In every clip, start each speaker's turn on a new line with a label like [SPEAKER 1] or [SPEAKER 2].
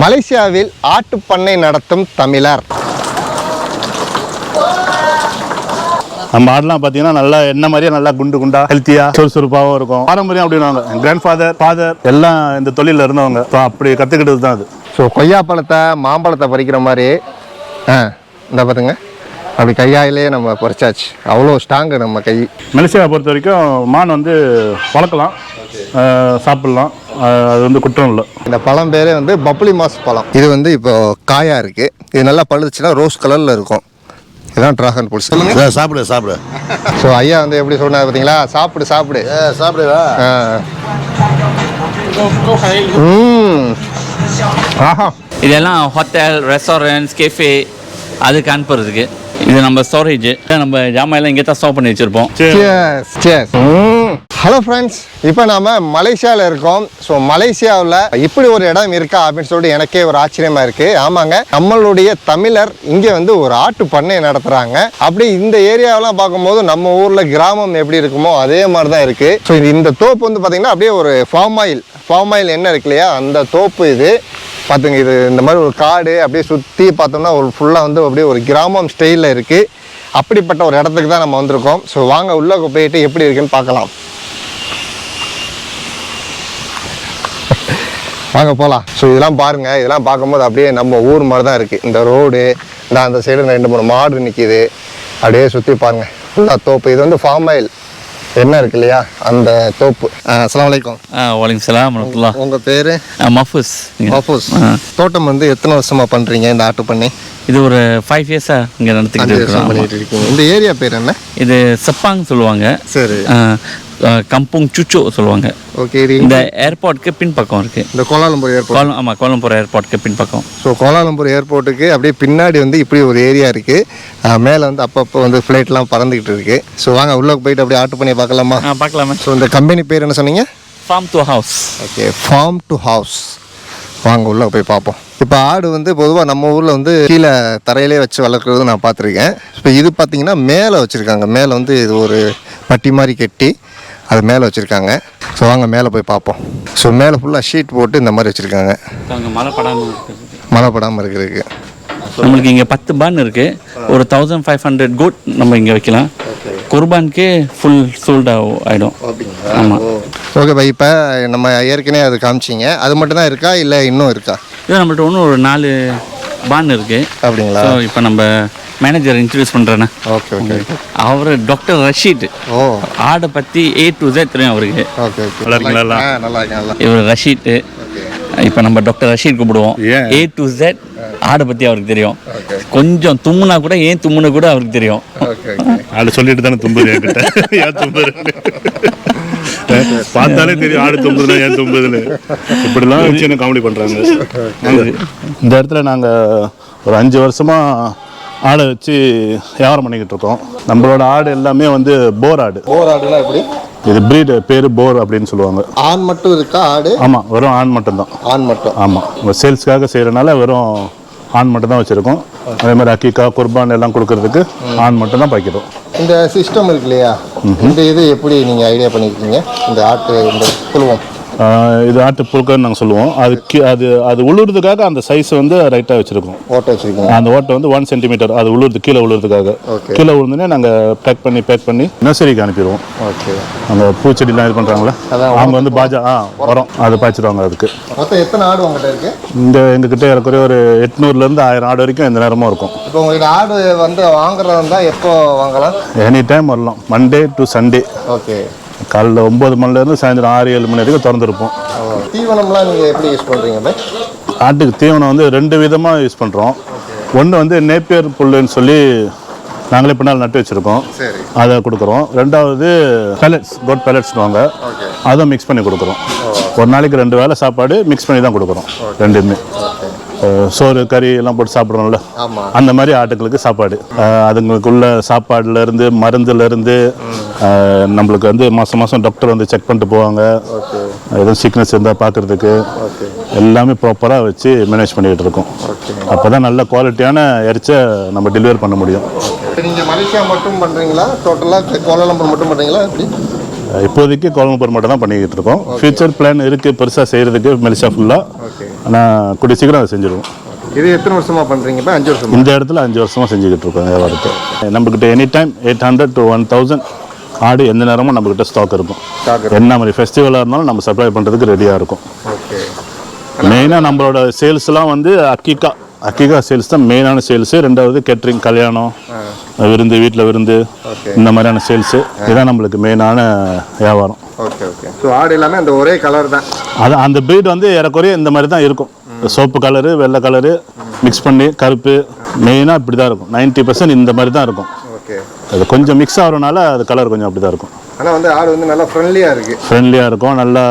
[SPEAKER 1] மலேசியாவில் ஆட்டு பண்ணை நடத்தும் தமிழர்.
[SPEAKER 2] நம்ம ஆடெல்லாம் பார்த்தீங்கன்னா நல்லா என்ன மாதிரியே நல்லா குண்டு குண்டா ஹெல்த்தியாக சுறுசுறுப்பாகவும் இருக்கும். பாரம்பரியம் அப்படின்வாங்க. கிராண்ட் ஃபாதர் எல்லாம் இந்த தொழிலில் இருந்தவங்க. அப்படி கற்றுக்கிட்டது தான் அது.
[SPEAKER 1] ஸோ கொய்யாப்பழத்தை மாம்பழத்தை பறிக்கிற மாதிரி இந்த பார்த்துங்க, அப்படி கையாயிலே நம்ம பறிச்சாச்சு. அவ்வளோ ஸ்ட்ராங்கு நம்ம கை.
[SPEAKER 2] மலேசியாவை பொறுத்த வரைக்கும் மான் வந்து வளர்க்கலாம், சாப்பிட்லாம், அது வந்து குற்றம் இல்லை.
[SPEAKER 1] இந்த பழம் பேரே வந்து பப்புளி மாஸ் பழம். இது வந்து இப்போ காயாக இருக்குது. இது நல்லா பழுதுச்சுன்னா ரோஸ் கலரில் இருக்கும். இதுதான் ட்ராகன் ஃப்ரூட். சொல்லுங்க.
[SPEAKER 3] சாப்பிடு.
[SPEAKER 1] ஸோ ஐயா வந்து எப்படி சொன்னார் பார்த்தீங்களா? சாப்பிடுவா. ஆஹா,
[SPEAKER 4] இதெல்லாம் ஹோட்டல், ரெஸ்டாரண்ட்ஸ், கேஃபே அதுக்கு அனுப்புறதுக்கு. இது நம்ம ஸ்டோரேஜ். நம்ம ஜாமான் இங்கே தான் ஸ்டோர் பண்ணி வச்சுருப்போம்.
[SPEAKER 1] ஹலோ ஃப்ரெண்ட்ஸ், இப்போ நாம் மலேசியாவில் இருக்கோம். ஸோ மலேசியாவில் இப்படி ஒரு இடம் இருக்கா அப்படின்னு சொல்லிட்டு எனக்கே ஒரு ஆச்சரியமாக இருக்குது. ஆமாங்க, நம்மளுடைய தமிழர் இங்கே வந்து ஒரு ஆட்டு பண்ணை நடத்துகிறாங்க. அப்படி இந்த ஏரியாவெலாம் பார்க்கும்போது நம்ம ஊரில் கிராமம் எப்படி இருக்குமோ அதே மாதிரி தான் இருக்குது. ஸோ இந்த தோப்பு வந்து பார்த்திங்கன்னா அப்படியே ஒரு ஃபார்ம் ஆயில் என்ன இருக்கு இல்லையா, அந்த தோப்பு இது பார்த்துங்க. இது இந்த மாதிரி ஒரு காடு அப்படியே சுற்றி பார்த்தோம்னா ஒரு ஃபுல்லாக வந்து அப்படியே ஒரு கிராமம் ஸ்டைலில் இருக்குது. அப்படிப்பட்ட ஒரு இடத்துக்கு தான் நம்ம வந்திருக்கோம். ஸோ வாங்க உள்ளே போயிட்டு எப்படி இருக்குன்னு பார்க்கலாம். வாங்க போகலாம். ஸோ இதெல்லாம் பாருங்கள், இதெல்லாம் பார்க்கும்போது அப்படியே நம்ம ஊர் மாதிரி தான் இருக்குது. இந்த ரோடு, அந்த சைடு 2-3 மாடு நிற்கிது. அப்படியே சுற்றி பாருங்கள், ஃபுல்லாக தோப்பு. இது வந்து ஃபார்ம் ஆயில் என்ன இருக்கு இல்லையா, அந்த தோப்பு. அஸ்ஸலாமு அலைக்கும்.
[SPEAKER 4] வலைக்கும் சலாம் வரஹ்மத்துல்லாஹ்.
[SPEAKER 1] உங்கள் பேர்?
[SPEAKER 4] மஃபூஸ்.
[SPEAKER 1] தோட்டம் வந்து எத்தனை வருஷமாக பண்ணுறீங்க இந்த ஆட்டு பண்ணி?
[SPEAKER 4] இது ஒரு 5 இயர்ஸாக இங்கே நடத்திக்கிட்டு இருக்கோம்.
[SPEAKER 1] இந்த ஏரியா பேர் என்ன?
[SPEAKER 4] இது செப்பாங் சொல்லுவாங்க.
[SPEAKER 1] சரி.
[SPEAKER 4] கம்புங் சுச்சோ சொல்லுவாங்க.
[SPEAKER 1] ஓகே.
[SPEAKER 4] இந்த ஏர்போர்ட்டுக்கு பின்பக்கம் இருக்குது.
[SPEAKER 1] இந்த கோலாலம்பூர் ஏர்போர்ட்.
[SPEAKER 4] ஆமாம், கோலம்பூர் ஏர்போர்ட்டுக்கு பின்பக்கம்.
[SPEAKER 1] ஸோ கோலாலம்பூர் ஏர்போர்ட்டுக்கு அப்படியே பின்னாடி வந்து இப்படி ஒரு ஏரியா இருக்குது. மேலே வந்து அப்பப்போ வந்து ஃப்ளைட்லாம் பறந்துக்கிட்டு இருக்குது. ஸோ வாங்க உள்ளே போயிட்டு அப்படியே ஆட்டு பண்ணி பார்க்கலாமா?
[SPEAKER 4] பார்க்கலாமே.
[SPEAKER 1] ஸோ இந்த கம்பெனி பேர் என்ன சொன்னீங்க?
[SPEAKER 4] Farm to house.
[SPEAKER 1] Okay, farm to house. வாங்க உள்ளே போய் பார்ப்போம். இப்போ ஆடு வந்து பொதுவாக நம்ம ஊரில் வந்து கீழே தரையிலே வச்சு வளர்க்குறது நான் பார்த்துருக்கேன். இப்போ இது பார்த்தீங்கன்னா மேலே வச்சுருக்காங்க. மேலே வந்து இது ஒரு பட்டி மாதிரி கட்டி அது மேலே வச்சுருக்காங்க. ஸோ வாங்க மேலே போய் பார்ப்போம். ஸோ மேலே ஃபுல்லாக ஷீட் போட்டு இந்த மாதிரி வச்சுருக்காங்க, மழை படாமல் இருக்கிறதுக்கு.
[SPEAKER 4] நம்மளுக்கு இங்கே 10 பான் இருக்குது. ஒரு 1500 கோட் நம்ம இங்கே வைக்கலாம். குர்பானுக்கு ஃபுல் சோல்ட் ஆகிடும். ஆமாம்.
[SPEAKER 1] ஓகே பை, இப்போ நம்ம ஏற்கனவே அது காமிச்சிங்க, அது மட்டும் தான் இருக்கா இல்லை இன்னும் இருக்கா?
[SPEAKER 4] இது நம்மள்ட்ட ஒன்று ஒரு 4 பான் இருக்குது.
[SPEAKER 1] அப்படிங்களா?
[SPEAKER 4] ஸோ இப்போ நம்ம மேனேஜர் இன்ட்ரடியூஸ் பண்ணுறேண்ணா.
[SPEAKER 1] ஓகே.
[SPEAKER 4] அவர் டாக்டர் ரஷீத். ஆடை பற்றி A to Z தெரியும் அவருக்கு.
[SPEAKER 1] ஓகே.
[SPEAKER 4] நல்லா இருக்கேன். இவர் ரஷீத். இப்போ நம்ம டாக்டர் ரஷீத் கூப்பிடுவோம். A to Z ஆடை பற்றி அவருக்கு தெரியும். கொஞ்சம் தும்முனா கூட ஏன் தும்முனா கூட அவருக்கு தெரியும்.
[SPEAKER 2] ஆடு சொல்லிட்டு தானே தும்புது என்கிட்ட. ஏன் தும்புது பார்த்தாலே தெரியும், ஆடு தும்புதுன்னா ஏன் தும்புதுன்னு. இப்படிலாம் வச்சு என்ன காமெடி பண்ணுறாங்க. இந்த இடத்துல நாங்கள் ஒரு 5 வருஷமாக ஆடை வச்சு வியாபாரம் பண்ணிக்கிட்டு இருக்கோம். நம்மளோட ஆடு எல்லாமே வந்து போர் ஆடு.
[SPEAKER 1] போர் ஆடுனா எப்படி?
[SPEAKER 2] இது பிரீட் பேர் போர் அப்படின்னு சொல்லுவாங்க.
[SPEAKER 1] ஆண் மட்டும் இருக்கா ஆடு? ஆமாம்,
[SPEAKER 2] வெறும் ஆண் மட்டும்தான்.
[SPEAKER 1] ஆண் மட்டும்.
[SPEAKER 2] ஆமாம், சேல்ஸ்க்காக செய்கிறனால வெறும் ஆண் மட்டும் தான் வச்சுருக்கோம். அதே மாதிரி அக்கீக்கா, குர்பான் எல்லாம் கொடுக்கறதுக்கு ஆண் மட்டும் தான் பாய்க்கிறோம்.
[SPEAKER 1] இந்த சிஸ்டம் இருக்கு இல்லையா, இந்த இது எப்படி நீங்கள் ஐடியா பண்ணியிருக்கீங்க? இந்த ஆட்டு இந்த குழுவம்
[SPEAKER 2] இது ஆட்டு புழுக்கன்னு நாங்கள் சொல்லுவோம். அது உழுறதுக்காக அந்த சைஸ் வந்து ரைட்டாக வச்சுருக்கோம்.
[SPEAKER 1] ஓட்டை வச்சுருக்கோம்.
[SPEAKER 2] அந்த ஓட்டை வந்து 1 சென்டிமீட்டர். அது கீழே உழுறதுக்காக. கீழே உழுந்துனே நாங்கள் பேக் பண்ணி நர்சரிக்கு அனுப்பிடுவோம்.
[SPEAKER 1] ஓகே.
[SPEAKER 2] அந்த பூச்செடிலாம் இது பண்ணுறாங்களே, அவங்க வந்து வரும், அது பாய்ச்சிடுவாங்க. அதுக்கு
[SPEAKER 1] மொத்தம் எத்தனை ஆடு உங்கள்கிட்ட இருக்குது?
[SPEAKER 2] எங்ககிட்ட இருக்கிற ஒரு 800-லேருந்து 1000 ஆடு வரைக்கும் எந்த நேரமும் இருக்கும்.
[SPEAKER 1] இப்போ உங்களுக்கு ஆடு வந்து வாங்குறதா இருந்தால் எப்போ வாங்கலாம்?
[SPEAKER 2] எனி டைம் வரலாம், மண்டே டு சண்டே.
[SPEAKER 1] ஓகே.
[SPEAKER 2] காலைல 9 மணிலேருந்து சாயந்தரம் 6-7 மணி வரைக்கும் திறந்துருப்போம்.
[SPEAKER 1] தீவனம்லாம் நீங்கள் எப்படி யூஸ் பண்ணுறீங்க?
[SPEAKER 2] ஆட்டுக்கு தீவனம் வந்து 2 விதமாக யூஸ் பண்ணுறோம். ஒன்று வந்து நேப்பியர் புல்லுன்னு சொல்லி நாங்களே பின்னால் நட்டு வச்சுருக்கோம், அதை கொடுக்குறோம். ரெண்டாவது கோட் பேலட்ஸ்னுவாங்க, அதை மிக்ஸ் பண்ணி கொடுக்குறோம். ஒரு நாளைக்கு 2 வேளை சாப்பாடு மிக்ஸ் பண்ணி தான் கொடுக்குறோம். ரெண்டுமே சோறு கறி எல்லாம் போட்டு சாப்பிட்றோம்ல, அந்த மாதிரி ஆட்டுங்களுக்கு சாப்பாடு. அதுங்களுக்குள்ள சாப்பாடுலேருந்து மருந்துலேருந்து நம்மளுக்கு வந்து மாதம் டாக்டர் வந்து செக் பண்ணிட்டு போவாங்க. எதுவும் சிக்னஸ் இருந்தால் பார்க்குறதுக்கு எல்லாமே ப்ராப்பராக வச்சு மேனேஜ் பண்ணிக்கிட்டு இருக்கோம். அப்போ தான் நல்ல குவாலிட்டியான இறைச்சை நம்ம டெலிவரி பண்ண முடியும்.
[SPEAKER 1] நீங்கள் மலேசியா மட்டும் பண்ணுறீங்களா? டோட்டலாக கோலாலம்பூர் மட்டும் பண்ணுறீங்களா? எப்படி
[SPEAKER 2] இப்போதைக்கு கோலம்பூர் மட்டும் தான் பண்ணிக்கிட்டு இருக்கோம். ஃபியூச்சர் பிளான் இருக்குது பெருசாக செய்கிறதுக்கு மலேசியா ஃபுல்லாக. ஆனால் கூடிய சீக்கிரம் அதை செஞ்சுருவோம்.
[SPEAKER 1] இது எத்தனை வருஷமாக பண்ணுறீங்க? இப்போ 5 வருஷம்.
[SPEAKER 2] இந்த இடத்துல 5 வருஷமாக செஞ்சுக்கிட்டு இருக்கோம் வியாபாரத்தை. நம்மக்கிட்ட எனி டைம் 800 to 1000 ஆடு எந்த நேரமும் நம்மக்கிட்ட ஸ்டாக் இருக்கும். என்ன மாதிரி ஃபெஸ்டிவலாக இருந்தாலும் நம்ம சப்ளை பண்ணுறதுக்கு ரெடியாக இருக்கும். மெயினாக நம்மளோட சேல்ஸ்லாம் வந்து அக்கிகா சேல்ஸ் தான் மெயினான சேல்ஸு. ரெண்டாவது கேட்ரிங், கல்யாணம், விருந்து, வீட்டில் விருந்து, இந்த மாதிரியான சேல்ஸு இதுதான் நம்மளுக்கு மெயினான வியாபாரம்.
[SPEAKER 1] Okay okay. ஸோ ஆடு எல்லாமே அந்த ஒரே கலர் தான்.
[SPEAKER 2] அது அந்த ப்ரீட் வந்து ஏறக்குறைய இந்த மாதிரி தான் இருக்கும். சோப்பு கலரு, வெள்ளை கலரு மிக்ஸ் பண்ணி கருப்பு, மெயினாக இப்படி தான் இருக்கும். 90% இந்த மாதிரி தான் இருக்கும்.
[SPEAKER 1] ஓகே.
[SPEAKER 2] அது கொஞ்சம் மிக்ஸ் ஆகிறனால அது கலர் கொஞ்சம் அப்படி தான் இருக்கும்.
[SPEAKER 1] ஆனால் வந்து ஆடு வந்து நல்லா ஃப்ரெண்ட்லியாக இருக்கும், நல்லா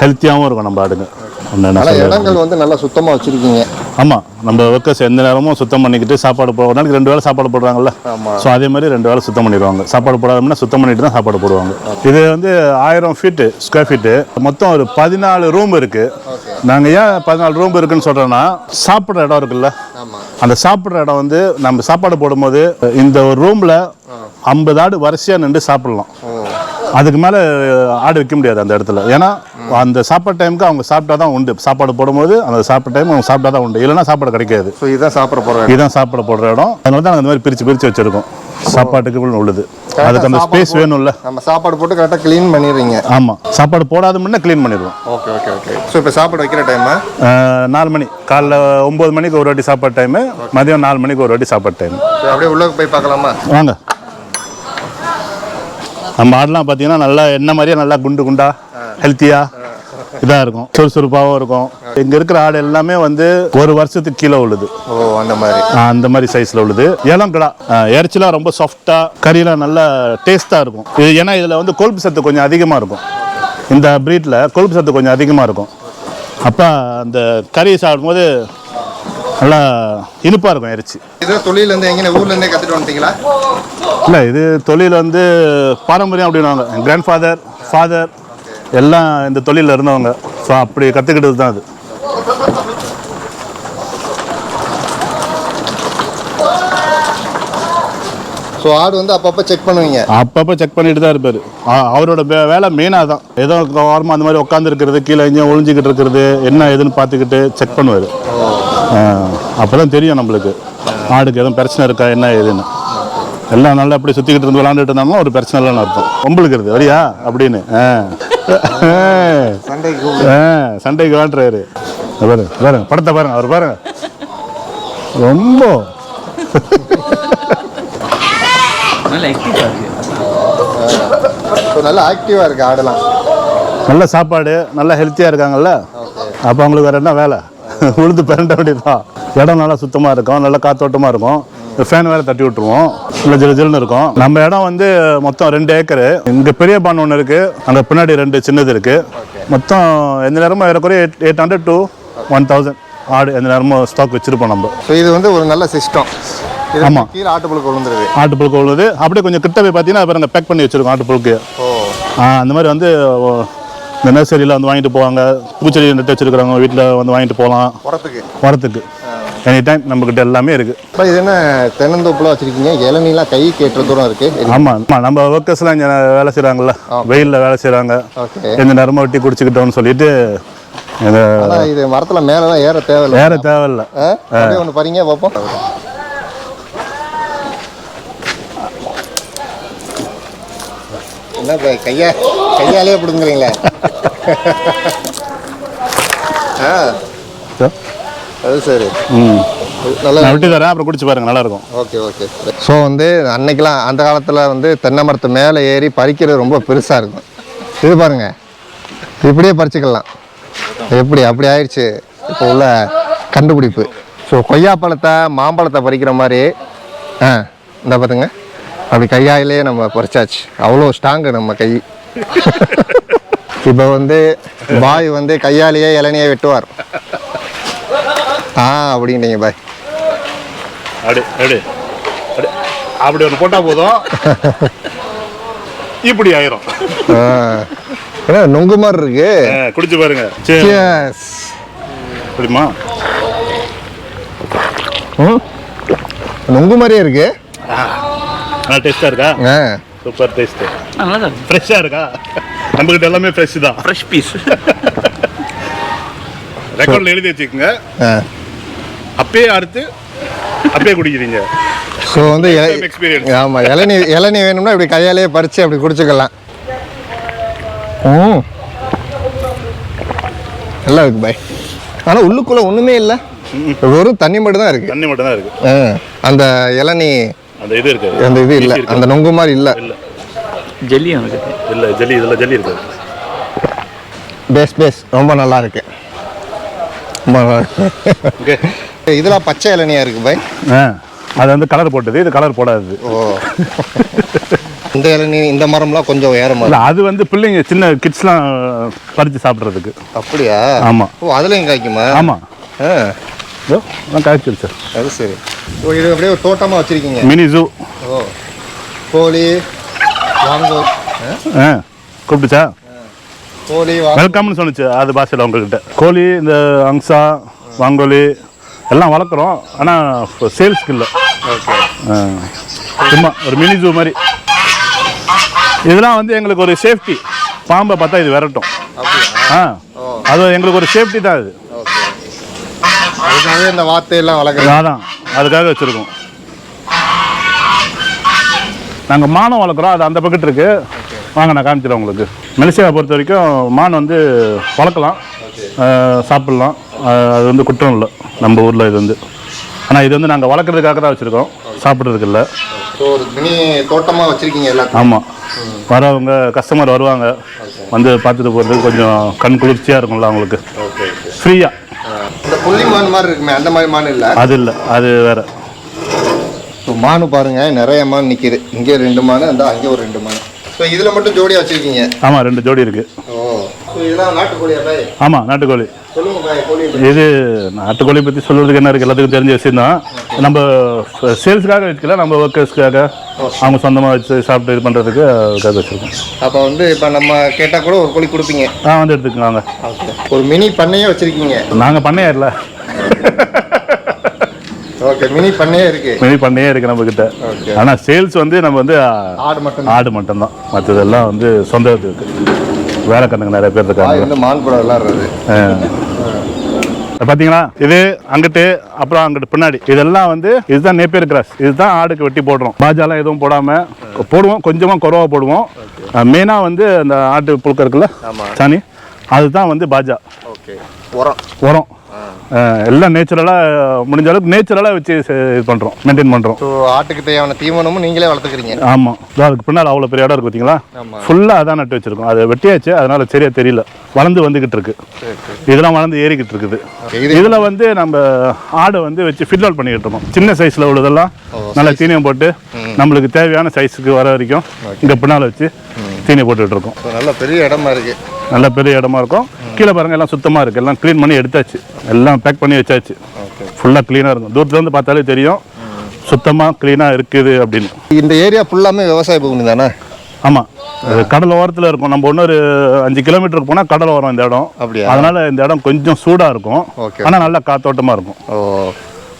[SPEAKER 1] ஹெல்த்தியாகவும் இருக்கும் நம்ம ஆடுங்க. இடங்கள் வந்து நல்லா சுத்தமாக வச்சுருக்கீங்க. ஆமாம், நம்ம ஒர்க்கர்ஸ் எந்த நேரமும் சுத்தம் பண்ணிக்கிட்டு சாப்பாடு ஒரு நாளைக்கு 2 வேளை சாப்பாடு போடுறாங்கல்ல. ஸோ அதே மாதிரி 2 வேளை சுத்தம் பண்ணிடுவாங்க. சாப்பாடு போடாதோம்னா சுத்தம் பண்ணிட்டு தான் சாப்பாடு போடுவாங்க. இது வந்து 1000 ஃபீட்டு ஸ்கொயர் ஃபீட்டு, மொத்தம் ஒரு 14 ரூம் இருக்குது. நாங்கள் ஏன் 14 ரூம் இருக்குன்னு சொல்கிறோன்னா, சாப்பிட்ற இடம் இருக்குல்ல, அந்த சாப்பிட்ற இடம் வந்து நம்ம சாப்பாடு போடும்போது இந்த ஒரு ரூமில் 50 ஆடு வரிசையாக நின்று சாப்பிட்லாம். அதுக்கு மேலே ஆடு வைக்க முடியாது அந்த இடத்துல. ஏன்னா அந்த சாப்பாடு டைமுக்கு அவங்க சாப்பிட்டா தான் உண்டு. சாப்பாடு போடும்போது அந்த சாப்பிட்ற டைம் அவங்க சாப்பிட்டா தான் உண்டு, இல்லைன்னா சாப்பாடு கிடைக்காது. ஸோ இதுதான் சாப்பிட போடுற இடம். அதனால தான் அந்த மாதிரி பிரித்து வச்சுருக்கோம். சாப்பாட்டுக்கு உள்ளது, அதுக்கு அந்த ஸ்பேஸ் வேணும்ல. நம்ம சாப்பாடு போட்டு கரெக்டாக க்ளீன் பண்ணிடுறீங்க. ஆமாம், சாப்பாடு போடாத முன்னே க்ளீன் பண்ணிடுவோம். Okay okay okay. ஸோ இப்போ சாப்பாடு வைக்கிற டைம் 4 மணி, காலைல 9 மணிக்கு ஒரு வாட்டி சாப்பாடு டைமு, மதியம் 4 மணிக்கு ஒரு வாட்டி சாப்பாடு டைம். அப்படியே உள்ளே போய் பார்க்கலாமா? வாங்க. நம்ம ஆடெலாம் பார்த்தீங்கன்னா நல்லா எண்ணெய் மாதிரியே நல்லா குண்டா ஹெல்த்தியாக இதாக இருக்கும், சுறுசுறுப்பாகவும் இருக்கும். இங்கே இருக்கிற ஆடு எல்லாமே வந்து 1 வருஷத்துக்கு கீழே உள்ளது. அந்த மாதிரி சைஸில் உள்ளது. ஏலம் கடா இறைச்சிலாம் ரொம்ப சாஃப்டாக, கறியெலாம் நல்லா டேஸ்ட்டாக இருக்கும். இது ஏன்னா இதில் வந்து கொழுப்பு சத்து கொஞ்சம் அதிகமாக இருக்கும். இந்த ப்ரீட்டில் கொழுப்பு சத்து கொஞ்சம் அதிகமாக இருக்கும். அப்போ அந்த கறி சாப்பிடும்போது நல்லா இனிப்பாக இருக்கும் இறைச்சி. இது தொழில் வந்து எங்கே ஊர்லேருந்தே கற்றுட்டு வந்துட்டீங்களா? இல்லை, இது தொழில் வந்து பாரம்பரியம் அப்படின்வாங்க. என் கிராண்ட் ஃபாதர் எல்லாம் இந்த தொழிலில் இருந்தவங்க. ஸோ அப்படி கற்றுக்கிட்டது தான் அது. ஸோ ஆடு வந்து அப்பப்போ செக் பண்ணுவீங்க? அப்பப்போ செக் பண்ணிட்டு தான் இருப்பார். அவரோட வேலை மெயினாக தான். ஏதோ ஓரமாக அந்த மாதிரி உட்காந்துருக்கிறது, கீழே எங்கேயும் ஒழிஞ்சிக்கிட்டு இருக்கிறது, என்ன ஏதுன்னு பார்த்துக்கிட்டு செக் பண்ணுவார். அப்போ தான் தெரியும் நம்மளுக்கு ஆடுக்கு எதுவும் பிரச்சனை இருக்கா என்ன ஏதுன்னு. எல்லாம் நல்லா அப்படி சுற்றிக்கிட்டு இருந்து விளாண்டுட்டு இருந்தாலும் ஒரு பிரச்சனை இல்லைன்னு அர்த்தம். பொம்பளுக்கிறது வரியா அப்படின்னு சண்டைக்கு வாண்டுறாரு. பாருங்க படத்தை பாருங்க, அவர் பாருங்க ரொம்ப நல்லா ஆக்டிவாக இருக்கு ஆடெல்லாம். நல்ல சாப்பாடு, நல்லா ஹெல்த்தியாக இருக்காங்கல்ல. அப்போ அவங்களுக்கு வேறு என்ன வேலை? உழுது பிறண்ட வேண்டியதுதான். இடம் நல்லா சுத்தமாக இருக்கும், நல்லா காத்தோட்டமாக இருக்கும். ஃபேன் வேறு தட்டி விட்டுருவோம், நல்லா ஜில்லுன்னு இருக்கும். நம்ம இடம் வந்து மொத்தம் 2 ஏக்கரு. இங்கே பெரிய பான் ஒன்று இருக்குது, அங்கே பின்னாடி 2 சின்னது இருக்குது. மொத்தம் எந்த நேரமும் ஏறக்குறைய 800 to 1000 ஆடு எந்த நேரமும் ஸ்டாக் வச்சுருப்போம் நம்ம. ஸோ இது வந்து ஒரு நல்ல சிஸ்டம். ஆமாம், கீழே ஆட்டுப்புழுக்கு உள்ளது. அப்படியே கொஞ்சம் கிட்ட போய் பார்த்தீங்கன்னா அப்புறம் பேக் பண்ணி வச்சுருக்கோம் ஆட்டுப்புழுக்கு. அந்த மாதிரி வந்து இந்த நர்சரியில் வந்து வாங்கிட்டு போவாங்க. பூச்செடி நட்டு வச்சுருக்கிறவங்க வீட்டில் வந்து வாங்கிட்டு போகலாம் உரத்துக்கு. எனி டைம் நம்மக்கிட்ட எல்லாமே இருக்குது. இப்போ இது என்ன தென்னந்தோப்புலாம் வச்சுருக்கீங்க? இளநீலாம் கை கேட்டுற தூரம் இருக்குது. ஆமாம், நம்ம ஒர்க்கர்ஸ்லாம் இங்கே வேலை செய்கிறாங்கல்ல, வெயிலில் வேலை செய்கிறாங்க. எந்த நேரமாக வெட்டி குடிச்சிக்கிட்டோன்னு சொல்லிட்டு இது மரத்தில் மேலெலாம் ஏற தேவையில்லை. ஒன்று பாருங்க பார்ப்போம். என்ன கையாலே பிடுங்குறீங்களே? அது சரி. நல்லா வெட்டி தரேன், அப்புறம் குடிச்சு பாருங்க, நல்லா இருக்கும். Okay okay. ஸோ வந்து அன்னைக்கெலாம் அந்த காலத்தில் வந்து தென்னை மரத்து மேலே ஏறி பறிக்கிறது ரொம்ப பெருசாக இருக்கும். இது பாருங்க, இப்படியே பறிச்சுக்கலாம். அப்படி ஆயிடுச்சு இப்போ உள்ள கண்டுபிடிப்பு. ஸோ கொய்யாப்பழத்தை மாம்பழத்தை பறிக்கிற மாதிரி இந்த பார்த்துங்க, அப்படி கையாயிலே நம்ம பறிச்சாச்சு. அவ்வளோ ஸ்ட்ராங்கு நம்ம கை. இப்போ வந்து பாய் வந்து கையாலேயே இளநியை வெட்டுவார். அப்படின்னீங்க பாய். அப்படி ஒன்று போட்டால் போதும், இப்படி ஆயிரும். ஏன்னா நொங்கு மாதிரி இருக்கு, குடிச்சு பாருங்க. அப்படிமா நொங்கு மாதிரியே இருக்கு. நல்லா டேஸ்டா இருக்கா?
[SPEAKER 2] Super taste.
[SPEAKER 4] நல்லா தான் இருக்கு.
[SPEAKER 2] ஃப்ரெஷ்ஷாக இருக்கா? நம்மக்கிட்ட எல்லாமே ஃப்ரெஷ் தான்.
[SPEAKER 4] Fresh piece.
[SPEAKER 2] ரெக்கார்டில் எழுதி வச்சுக்கோங்க. அப்பயே அறுத்து அப்பயே குடிக்கிறீங்க.
[SPEAKER 1] ஸோ வந்து
[SPEAKER 2] எக்ஸ்பீரியன்ஸ்.
[SPEAKER 1] ஆமாம், இளநீ வேணும்னா இப்படி கையாலேயே பறித்து அப்படி குடிச்சுக்கலாம். நல்லா இருக்கு பாய். ஆனால் உள்ளுக்குள்ளே ஒன்றுமே இல்லை, வெறும் தண்ணி மட்டும் தான் இருக்குது.
[SPEAKER 2] தண்ணி மட்டும் தான் இருக்குது.
[SPEAKER 1] அந்த இளநீ
[SPEAKER 2] அந்த இது இருக்காது,
[SPEAKER 1] அந்த இது இல்லை, அந்த நொங்கு மாதிரி இல்லை.
[SPEAKER 4] ஜெல்லி எனக்கு
[SPEAKER 2] இல்லை, ஜெல்லி இதில் ஜெல்லி இருக்காது.
[SPEAKER 1] பேஸ் ரொம்ப நல்லா இருக்கு, ரொம்ப நல்லா இருக்கு.
[SPEAKER 2] ஓகே,
[SPEAKER 1] இதெல்லாம் பச்சை இளநியா இருக்கு பாய்.
[SPEAKER 2] அது வந்து கலர் போட்டது, இது கலர் போடாது.
[SPEAKER 1] ஓ, இந்த இளநீ இந்த மரம்லாம் கொஞ்சம் ஏறமா
[SPEAKER 2] இல்லை, அது வந்து பிள்ளைங்க சின்ன கிட்ஸ்லாம் பறித்து சாப்பிட்றதுக்கு.
[SPEAKER 1] அப்படியா?
[SPEAKER 2] ஆமாம்.
[SPEAKER 1] ஓ, அதுலேயும் காய்க்குமா?
[SPEAKER 2] ஆமாம், காய்ச்சிரு சார்.
[SPEAKER 1] அது சரி. ஓ, இது அப்படியே ஒரு தோட்டமாக வச்சுருக்கீங்க,
[SPEAKER 2] மினி ஜூ.
[SPEAKER 1] ஓ, கோழி வாங்கோ
[SPEAKER 2] கூப்பிட்டுச்சா?
[SPEAKER 1] கோழி
[SPEAKER 2] வெல்கம்னு சொன்னிச்சு அது பாஷையில் உங்ககிட்ட. கோழி, இந்த அங்சா, வாங்கோலி எல்லாம் வளர்க்குறோம், ஆனால் சேல்ஸ்க்கு இல்லை. சும்மா ஒரு மினி ஜூ மாதிரி. இதெல்லாம் வந்து எங்களுக்கு ஒரு சேஃப்டி. பாம்பை பார்த்தா இது விரட்டும். அது எங்களுக்கு ஒரு சேஃப்டி தான். இது
[SPEAKER 1] அதுக்காக இந்த வார்த்தையெல்லாம் வளர்க்குறோம்.
[SPEAKER 2] அதான் அதுக்காக வச்சுருக்கோம். நாங்கள் மானம் வளர்க்குறோம், அது அந்த பக்கெட் இருக்குது. வாங்க நான் காமிச்சிடுறேன் உங்களுக்கு. மலேசியாவை பொறுத்த வரைக்கும் மான் வந்து வளர்க்கலாம், சாப்பிட்லாம். அது வந்து குற்றம் இல்லை நம்ம ஊரில். இது வந்து ஆனால் இது வந்து நாங்கள் வளர்க்குறதுக்காக தான் வச்சுருக்கோம், சாப்பிட்றதுக்கு இல்லை.
[SPEAKER 1] ஒரு மினி தோட்டமாக வச்சுருக்கீங்க எல்லாத்தையும்.
[SPEAKER 2] ஆமாம், வரவங்க கஸ்டமர் வருவாங்க, வந்து பார்த்துட்டு போகிறதுக்கு கொஞ்சம் கண் குளிர்ச்சியாக இருக்கும்ல அவங்களுக்கு, ஃப்ரீயாக.
[SPEAKER 1] இந்த புள்ளி மான் மாதிரி இருக்குமே, அந்த மாதிரி மான் இல்லை? அது
[SPEAKER 2] இல்லை, அது வேறு.
[SPEAKER 1] ஸோ மானு பாருங்கள், நிறைய மான் நிற்கிது. இங்கே 2 மான், அந்த அங்கே ஒரு 2 மான். ஸோ இதில் மட்டும் ஜோடியாக வச்சுருக்கீங்க?
[SPEAKER 2] ஆமாம், 2 ஜோடி இருக்குது.
[SPEAKER 1] ஓ, ஸோ இதெல்லாம் நாட்டுக்கோழியா பாய்?
[SPEAKER 2] ஆமாம், நாட்டுக்கோழி.
[SPEAKER 1] சொல்லுங்க பாய், கோழி
[SPEAKER 2] இது நாட்டுக்கோழி பற்றி சொல்கிறதுக்கு என்ன இருக்குது, எல்லாத்துக்கும் தெரிஞ்ச விஷயம் தான். நம்ம சேல்ஸுக்காக வச்சுக்கல, நம்ம ஒர்க்கர்ஸ்க்காக அவங்க சொந்தமாக வச்சு சாப்பிட்டு இது பண்ணுறதுக்கு அதுக்காக வச்சுருக்கோம்.
[SPEAKER 1] அப்போ வந்து இப்போ நம்ம கேட்டால் கூட ஒரு கோழி கொடுப்பீங்க?
[SPEAKER 2] வந்து எடுத்துக்கோங்க.
[SPEAKER 1] ஒரு மினி பண்ணையே வச்சுருக்கீங்க? நாங்கள்
[SPEAKER 2] பண்ணையா இல்லை.
[SPEAKER 1] ஓகே, மினி பண்ணையே இருக்குது.
[SPEAKER 2] மினி பண்ணையே இருக்குது நம்மக்கிட்ட. ஆனால் சேல்ஸ் வந்து நம்ம வந்து ஆடு மட்டும்தான். மற்றதெல்லாம் வந்து சொந்த இருக்குது. வேலைக்காரங்க நிறைய பேர் இருக்காங்க.
[SPEAKER 1] வந்து மான் கூட விளாட்றது
[SPEAKER 2] பார்த்தீங்களா? இது அங்கிட்டு, அப்புறம் அங்கிட்டு பின்னாடி, இதெல்லாம் வந்து இதுதான் நேப்பியர் கிராஸ். இதுதான் ஆடுக்கு வெட்டி போடுறோம். பாஜாலாம் எதுவும் போடாமல் போடுவோம், கொஞ்சமாக குறவாக போடுவோம். மெயினாக வந்து அந்த ஆட்டு புழுக்க இருக்குல்ல, சாணி, அதுதான் வந்து பாஜா. உரம் எல்லாம் நேச்சுரலாக, முடிஞ்ச அளவுக்கு நேச்சுரலாக வச்சு இது பண்ணுறோம், மெயின்டைன் பண்ணுறோம்.
[SPEAKER 1] ஸோ ஆட்டுக்கு தேவையான தீவனமும் நீங்களே வளர்த்துக்கிறீங்க?
[SPEAKER 2] ஆமாம், அதுக்கு பின்னால் அவ்வளோ பெரிய இடம் இருக்குது பார்த்தீங்களா, ஃபுல்லாக அதான் நட்டு வச்சுருக்கோம். அதை வெட்டியாச்சு, அதனால் சரியாக தெரியல. வளர்ந்து வந்துக்கிட்டு இருக்கு, இதெல்லாம் வளர்ந்து ஏறிக்கிட்டு இருக்குது. இதில் வந்து நம்ம ஆடை வந்து வச்சு ஃபிட் அவுட் பண்ணிக்கிட்டு இருக்கோம். சின்ன சைஸில் உள்ளதெல்லாம் நல்லா தீனியம் போட்டு நம்மளுக்கு தேவையான சைஸுக்கு வர வரைக்கும் இங்கே பின்னால் வச்சு தீனியை போட்டுக்கிட்டு இருக்கோம்.
[SPEAKER 1] நல்ல பெரிய இடமா இருக்குது.
[SPEAKER 2] நல்ல பெரிய இடமா இருக்கும். கீழே பாருங்கள், எல்லாம் சுத்தமாக இருக்குது. எல்லாம் க்ளீன் பண்ணி எடுத்தாச்சு, எல்லாம் பேக் பண்ணி வச்சாச்சு. ஃபுல்லாக க்ளீனாக இருக்கும். தூரத்தில் வந்து பார்த்தாலே தெரியும் சுத்தமாக க்ளீனாக இருக்குது அப்படின்னு.
[SPEAKER 1] இந்த ஏரியா ஃபுல்லாமே விவசாய பூமி தானே?
[SPEAKER 2] ஆமாம், கடல் ஓரத்தில் இருக்கும். நம்ம இன்னொரு 5 கிலோமீட்டருக்கு போனால் கடல் ஓரம் இந்த இடம்.
[SPEAKER 1] அப்படியா?
[SPEAKER 2] அதனால் இந்த இடம் கொஞ்சம் சூடாக இருக்கும், ஆனால் நல்லா காத்தோட்டமாக இருக்கும்.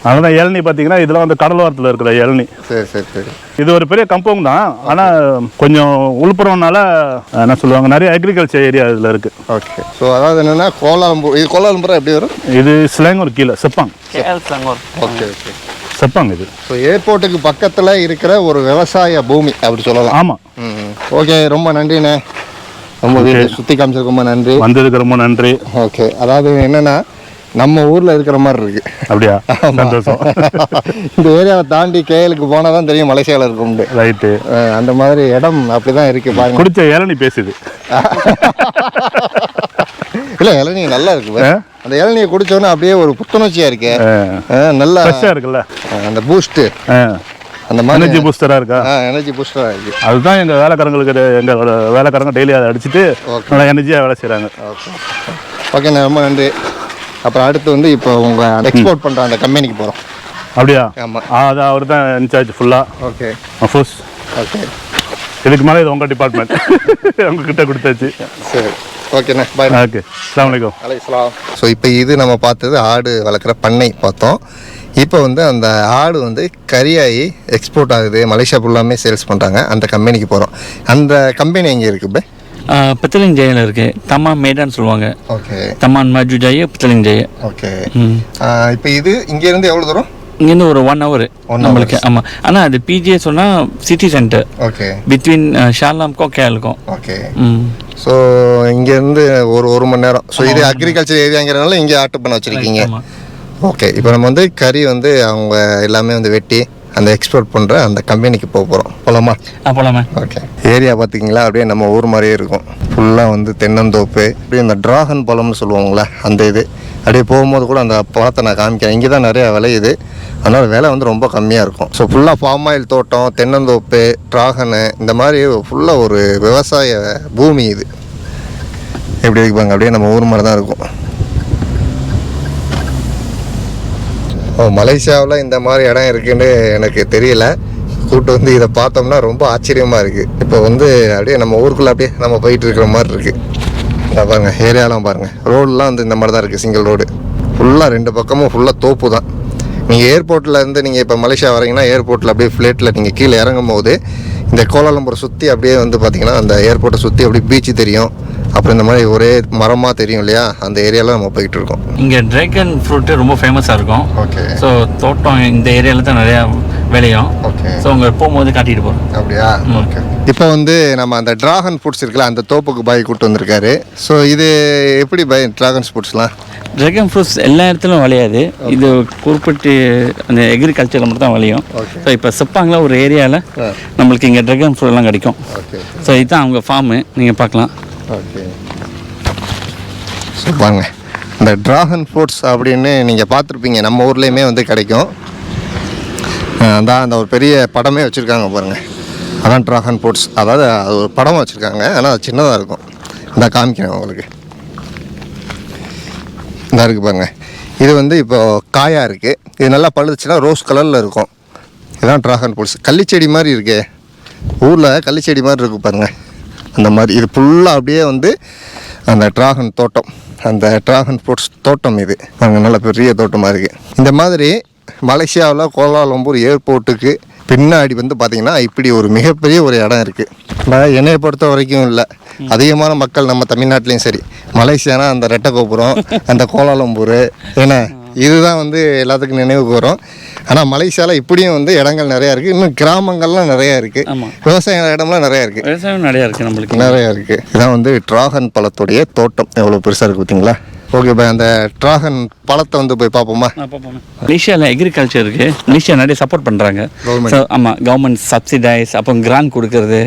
[SPEAKER 2] அதனால தான் இளநீ பார்த்தீங்கன்னா இதெல்லாம் வந்து கடலோரத்தில் இருக்கிற இளநீ.
[SPEAKER 1] சரி.
[SPEAKER 2] இது ஒரு பெரிய கம்பவுண்ட் தான், ஆனால் கொஞ்சம் உள்புறம்னால என்ன சொல்லுவாங்க, நிறைய அக்ரிகல்ச்சர் ஏரியா இதில் இருக்குது.
[SPEAKER 1] ஓகே. ஸோ அதாவது என்னென்னா கோலாலம்பூர், இது கோலாலம்பூரா எப்படி வரும்? இது
[SPEAKER 2] ஸ்லாங்கூர் கீழே செப்பாங்.
[SPEAKER 1] ஓகே.
[SPEAKER 2] செப்பாங் இது.
[SPEAKER 1] ஸோ ஏர்போர்ட்டுக்கு பக்கத்தில் இருக்கிற ஒரு விவசாய பூமி அப்படி சொல்லலாம்.
[SPEAKER 2] ஆமாம்.
[SPEAKER 1] ஓகே, ரொம்ப நன்றிண்ணே. ரொம்ப சுற்றி காமிச்சதுக்கு ரொம்ப நன்றி.
[SPEAKER 2] வந்ததுக்கு ரொம்ப நன்றி.
[SPEAKER 1] ஓகே, அதாவது என்னென்னா நம்ம ஊரில் இருக்கிற மாதிரி இருக்கு.
[SPEAKER 2] அப்படியா? சந்தோஷம்.
[SPEAKER 1] இந்த ஏரியாவை தாண்டி கேஎலுக்கு போனால் தான் தெரியும் மலேசியாவில் இருக்கும்ண்டு.
[SPEAKER 2] ரைட்டு.
[SPEAKER 1] அந்த மாதிரி இடம் அப்படி தான் இருக்குது பாருங்க.
[SPEAKER 2] குடிச்ச இளநீ பேசுது.
[SPEAKER 1] இல்லை, இளநீ நல்லா இருக்கு. அந்த இளநியை குடிச்சோன்னா அப்படியே ஒரு புத்துணர்ச்சியாக இருக்கு, நல்லா
[SPEAKER 2] ஃப்ரெஷ்ஷாக இருக்குல்ல.
[SPEAKER 1] அந்த பூஸ்ட்டு, அந்த மாதிரி
[SPEAKER 2] எனர்ஜி பூஸ்டராக இருக்கா?
[SPEAKER 1] எனர்ஜி பூஸ்டராக இருக்குது.
[SPEAKER 2] அதுதான் எங்கள் வேலைக்காரங்களுக்கு, எங்கள் வேலைக்காரங்க டெய்லி அதை அடிச்சுட்டு நல்லா எனர்ஜியாக வேலை செய்கிறாங்க.
[SPEAKER 1] ஓகேண்ணா, ரொம்ப நன்றி. அப்புறம் அடுத்து வந்து இப்போ உங்கள் எக்ஸ்போர்ட் பண்ணுற அந்த கம்பெனிக்கு போகிறோம்.
[SPEAKER 2] அப்படியா?
[SPEAKER 1] ஆமாம்,
[SPEAKER 2] அது அவர் தான் இன்சார்ஜ் ஃபுல்லாக.
[SPEAKER 1] ஓகே.
[SPEAKER 2] அஃபோஸ்.
[SPEAKER 1] ஓகே,
[SPEAKER 2] இதுக்கு மேலே இது உங்கள் டிபார்ட்மெண்ட். உங்ககிட்ட கொடுத்தாச்சு.
[SPEAKER 1] சரி, ஓகேண்ணா, பாய்.
[SPEAKER 2] ஓகே, அஸ்ஸலாமு அலைக்கும்.
[SPEAKER 1] அலைக்கும். ஸோ இப்போ இது நம்ம பார்த்தது ஆடு வளர்க்குற பண்ணை பார்த்தோம். இப்போ வந்து அந்த ஆடு வந்து கறியாகி எக்ஸ்போர்ட் ஆகுது, மலேசியா ஃபுல்லாமே சேல்ஸ் பண்ணுறாங்க. அந்த கம்பெனிக்கு போகிறோம். அந்த கம்பெனி எங்கே இருக்குது?
[SPEAKER 4] பெத்தலிங் இருக்குது, தமான் மேடான்னு சொல்லுவாங்க.
[SPEAKER 1] ஓகே.
[SPEAKER 4] தமான் மஜுஜாயே பெத்தலிங் ஜெய.
[SPEAKER 1] ஓகே. இப்போ இது இங்கேருந்து எவ்வளோ தூரம்?
[SPEAKER 4] இங்கேருந்து ஒரு 1 hour நம்மளுக்கு. ஆமாம், ஆனால் அது பிஜிஏ சொன்னால் சிட்டி சென்டர்.
[SPEAKER 1] ஓகே.
[SPEAKER 4] பிட்வீன் ஷாலாம்க்கும் கேலுக்கும்.
[SPEAKER 1] ஓகே. ஸோ இங்கேருந்து ஒரு மணி நேரம். ஸோ இது அக்ரிகல்ச்சர் ஏரியாங்கிறதுனால இங்கே ஆட்டு பண்ண வச்சுருக்கீங்க. ஓகே. இப்போ நம்ம வந்து கறி வந்து அவங்க எல்லாமே வந்து வெட்டி அந்த எக்ஸ்போர்ட் பண்ணுற அந்த கம்பெனிக்கு போகிறோம். போகலாமா?
[SPEAKER 4] போகலாமா.
[SPEAKER 1] ஓகே. ஏரியா பார்த்திங்களா அப்படியே நம்ம ஊர் மாதிரியே இருக்கும். ஃபுல்லாக வந்து தென்னந்தோப்பு, அப்படியே இந்த ட்ராகன் பழம்னு சொல்லுவாங்களே அந்த இது. அப்படியே போகும்போது கூட அந்த பழத்தை நான் காமிக்கிறேன். இங்கே தான் நிறையா விளையுது, அதனால் விலை வந்து ரொம்ப கம்மியாக இருக்கும். ஸோ ஃபுல்லாக பாம் ஆயில் தோட்டம், தென்னந்தோப்பு, ட்ராகனு, இந்த மாதிரி ஃபுல்லாக ஒரு விவசாய பூமி இது. எப்படி இருக்குப்பாங்க, அப்படியே நம்ம ஊர் மாதிரி தான் இருக்கும். மலேசியாவில் இந்த மாதிரி இடம் இருக்குன்னு எனக்கு தெரியல. கூட்டு வந்து இதை பார்த்தோம்னா ரொம்ப ஆச்சரியமாக இருக்குது. இப்போ வந்து அப்படியே நம்ம ஊருக்குள்ளே அப்படியே நம்ம போயிட்டு இருக்கிற மாதிரி இருக்குது. பாருங்கள், ஏரியாலாம் பாருங்கள், ரோடெலாம் வந்து இந்த மாதிரி தான் இருக்குது. சிங்கிள் ரோடு ஃபுல்லாக 2 பக்கமும் ஃபுல்லாக தோப்பு தான். நீங்கள் ஏர்போர்ட்டில் இருந்து நீங்கள் இப்போ மலேசியா வரீங்கன்னா ஏர்போர்ட்டில் அப்படியே ஃப்ளைட்டில் நீங்கள் கீழே இறங்கும் போது இந்த கோலாலம்பூரை சுற்றி அப்படியே வந்து பார்த்திங்கன்னா அந்த ஏர்போர்ட்டை சுற்றி அப்படியே பீச்சு தெரியும். அப்புறம் இந்த மாதிரி ஒரே மரமாக தெரியும் இல்லையா, அந்த ஏரியாவில் நம்ம போயிட்டு இருக்கோம்.
[SPEAKER 4] இங்கே ட்ராகன் ஃப்ரூட்டு ரொம்ப ஃபேமஸாக இருக்கும்.
[SPEAKER 1] ஓகே.
[SPEAKER 4] ஸோ தோட்டம் இந்த ஏரியாவில் தான் நிறையா விளையும்.
[SPEAKER 1] ஓகே.
[SPEAKER 4] ஸோ அங்கே போகும்போது காட்டிட்டு போகிறோம்.
[SPEAKER 1] அப்படியா? ஓகே. இப்போ வந்து நம்ம அந்த ட்ராகன் ஃப்ரூட்ஸ் இருக்குல்ல, அந்த தோப்புக்கு பாய் கூப்பிட்டு வந்திருக்காரு. ஸோ இது எப்படி பாய் ட்ராகன் ஃப்ரூட்ஸ்லாம்?
[SPEAKER 4] ட்ராகன் ஃப்ரூட்ஸ் எல்லா இடத்துலையும் விளையாது. இது குறிப்பிட்டு அந்த எக்ரிகல்ச்சரில் மட்டும் தான் விளையும். ஸோ இப்போ செப்பாங்களா ஒரு ஏரியாவில் நம்மளுக்கு இங்கே ட்ராகன் ஃப்ரூட்லாம் கிடைக்கும்.
[SPEAKER 1] ஓகே.
[SPEAKER 4] ஸோ இதுதான் அவங்க ஃபார்மு, நீங்கள் பார்க்கலாம்.
[SPEAKER 1] ஓகே. ஸோ பாருங்க, இந்த ட்ராகன் ஃப்ரூட்ஸ் அப்படின்னு நீங்கள் பார்த்துருப்பீங்க, நம்ம ஊர்லேயுமே வந்து கிடைக்கும். அதான் அந்த ஒரு பெரிய படமே வச்சுருக்காங்க பாருங்கள், அதான் ட்ராகன் ஃப்ரூட்ஸ். அதாவது அது ஒரு படம் வச்சுருக்காங்க, ஆனால் அது சின்னதாக இருக்கும். இந்த காமிக்கிறேன் உங்களுக்கு. இந்த இருக்குது பாருங்கள், இது வந்து இப்போ காயாக இருக்குது. இது நல்லா பழுதுச்சுன்னா ரோஸ் கலரில் இருக்கும். இதுதான் ட்ராகன் ஃப்ரூட்ஸ். கள்ளிச்செடி மாதிரி இருக்கே, ஊரில் கள்ளிச்செடி மாதிரி இருக்குது பாருங்கள், அந்த மாதிரி. இது ஃபுல்லாக அப்படியே வந்து அந்த ட்ராகன் தோட்டம், அந்த ட்ராகன் ஃப்ரூட்ஸ் தோட்டம். இது அங்கே நல்ல பெரிய தோட்டமாக இருக்குது. இந்த மாதிரி மலேசியாவில் கோலாலம்பூர் ஏர்போர்ட்டுக்கு பின்னாடி வந்து பார்த்திங்கன்னா இப்படி ஒரு மிகப்பெரிய ஒரு இடம் இருக்குது. என்னையை பொறுத்த வரைக்கும் இல்லை, அதிகமான மக்கள் நம்ம தமிழ்நாட்டிலையும் சரி, மலேசியானா அந்த ரெட்டை கோபுரம், அந்த கோலாலம்பூர், ஏன்னா இதுதான் வந்து எல்லாத்துக்கும் நினைவுக்கு வரும். ஆனால் மலேசியாவில் இப்படியும் வந்து இடங்கள் நிறையா இருக்குது. இன்னும் கிராமங்கள்லாம் நிறையா இருக்குது. விவசாய இடம்லாம் நிறையா இருக்குது.
[SPEAKER 4] விவசாயம் நிறையா இருக்குது, நம்மளுக்கு
[SPEAKER 1] நிறையா இருக்குது. இதான் வந்து ட்ராகன் பழத்துடைய தோட்டம். எவ்வளோ பெருசாக இருக்குது பார்த்தீங்களா? ஓகே பாய், அந்த ட்ராகன் பழத்தை வந்து போய் பார்ப்போமா?
[SPEAKER 4] மலேசியாவில் எக்ரிகல்ச்சர் இருக்குது. மலேசியா நிறைய சப்போர்ட் பண்ணுறாங்க. ஸோ ஆமாம், கவர்மெண்ட் சப்சிடைஸ், அப்புறம் கிராண்ட் கொடுக்கறது.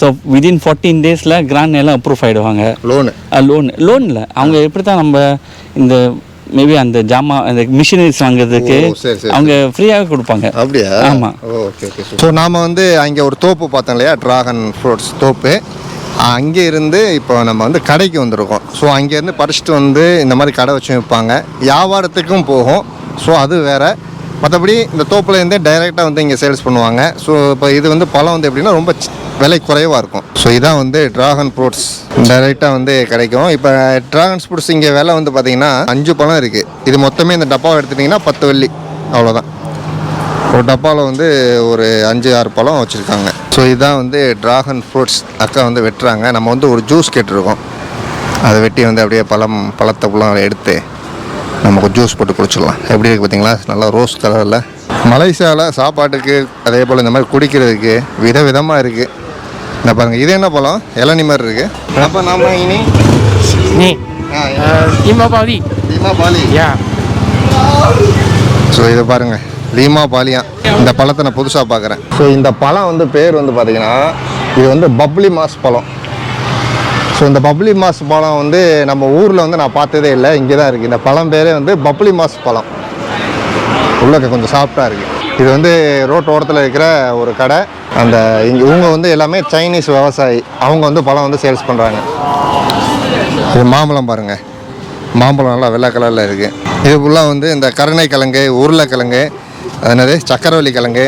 [SPEAKER 4] ஸோ விதின் 14 days கிராண்ட் எல்லாம் அப்ரூவ் ஆகிடுவாங்க. லோனில் அவங்க எப்படி தான் நம்ம இந்த மேபி அந்த அந்த மிஷினரிஸ் வாங்குறதுக்கு அவங்க ஃப்ரீயாகவே கொடுப்பாங்க.
[SPEAKER 1] அப்படியா?
[SPEAKER 4] ஆமாம்.
[SPEAKER 1] ஓகே. ஸோ நாம் வந்து அங்கே ஒரு தோப்பு பார்த்தோம் இல்லையா, ட்ராகன் ஃப்ரூட்ஸ் தோப்பு. அங்கே இருந்து இப்போ நம்ம வந்து கடைக்கு வந்திருக்கோம். ஸோ அங்கேருந்து பறிச்சுட்டு வந்து இந்த மாதிரி கடை வச்சு வைப்பாங்க, வியாபாரத்துக்கும் போகும். ஸோ அது வேறு. மற்றபடி இந்த தோப்புலேருந்தே டைரெக்டாக வந்து இங்கே சேல்ஸ் பண்ணுவாங்க. ஸோ இப்போ இது வந்து பழம் வந்து எப்படின்னா ரொம்ப விலை குறைவாக இருக்கும். ஸோ இதான் வந்து ட்ராகன் ஃப்ரூட்ஸ் டைரெக்டாக வந்து கிடைக்கும். இப்போ ட்ராகன் ஃப்ரூட்ஸ் இங்கே விலை வந்து பார்த்திங்கன்னா 5 பழம் இருக்குது. இது மொத்தமே இந்த டப்பாவை எடுத்துட்டிங்கன்னா 10 வெள்ளி, அவ்வளோதான். ஒரு டப்பாவில் வந்து ஒரு 5-6 பழம் வச்சுருக்காங்க. ஸோ இதுதான் வந்து ட்ராகன் ஃப்ரூட்ஸ். அக்கா வந்து வெட்டுறாங்க. நம்ம வந்து ஒரு ஜூஸ் கேட்டிருக்கோம், அதை வெட்டி வந்து அப்படியே பழத்தை ஃபுல்லாக எடுத்து நமக்கு ஜூஸ் போட்டு குடிச்சிடலாம். எப்படி இருக்குது பார்த்தீங்களா, நல்லா ரோஸ் கலரில். மலேசியாவில் சாப்பாட்டுக்கு அதே போல் இந்த மாதிரி குடிக்கிறதுக்கு விதவிதமாக இருக்குது. இந்த பாருங்கள், இது என்ன பழம்? இளநி மாதிரி இருக்குது. அப்போ நாம இனி
[SPEAKER 3] lima bali.
[SPEAKER 1] ஸோ இதை பாருங்கள், லீமா பாலியா. இந்த பழத்தை நான் புதுசாக பார்க்குறேன். ஸோ இந்த பழம் வந்து பேர் வந்து பார்த்திங்கன்னா இது வந்து பப்ளி மாஸ் பழம். ஸோ இந்த பப்ளி மாஸ் பழம் வந்து நம்ம ஊரில் வந்து நான் பார்த்ததே இல்லை, இங்கே தான் இருக்குது. இந்த பழம் பேரே வந்து பப்ளி மாஸ் பழம். உள்ளக்க கொஞ்சம் சாஃப்டாக இருக்குது. இது வந்து ரோட்டு ஓரத்தில் இருக்கிற ஒரு கடை. அந்த இவங்க வந்து எல்லாமே சைனீஸ் விவசாயி, அவங்க வந்து பழம் வந்து சேல்ஸ் பண்ணுறாங்க. இது மாம்பழம் பாருங்கள், மாம்பழம் நல்லா வெள்ளை கலரில் இருக்குது. இது ஃபுல்லாக வந்து இந்த கருணை கிழங்கு, உருளைக்கிழங்கு, அதனது சக்கரவள்ளி கிழங்கு,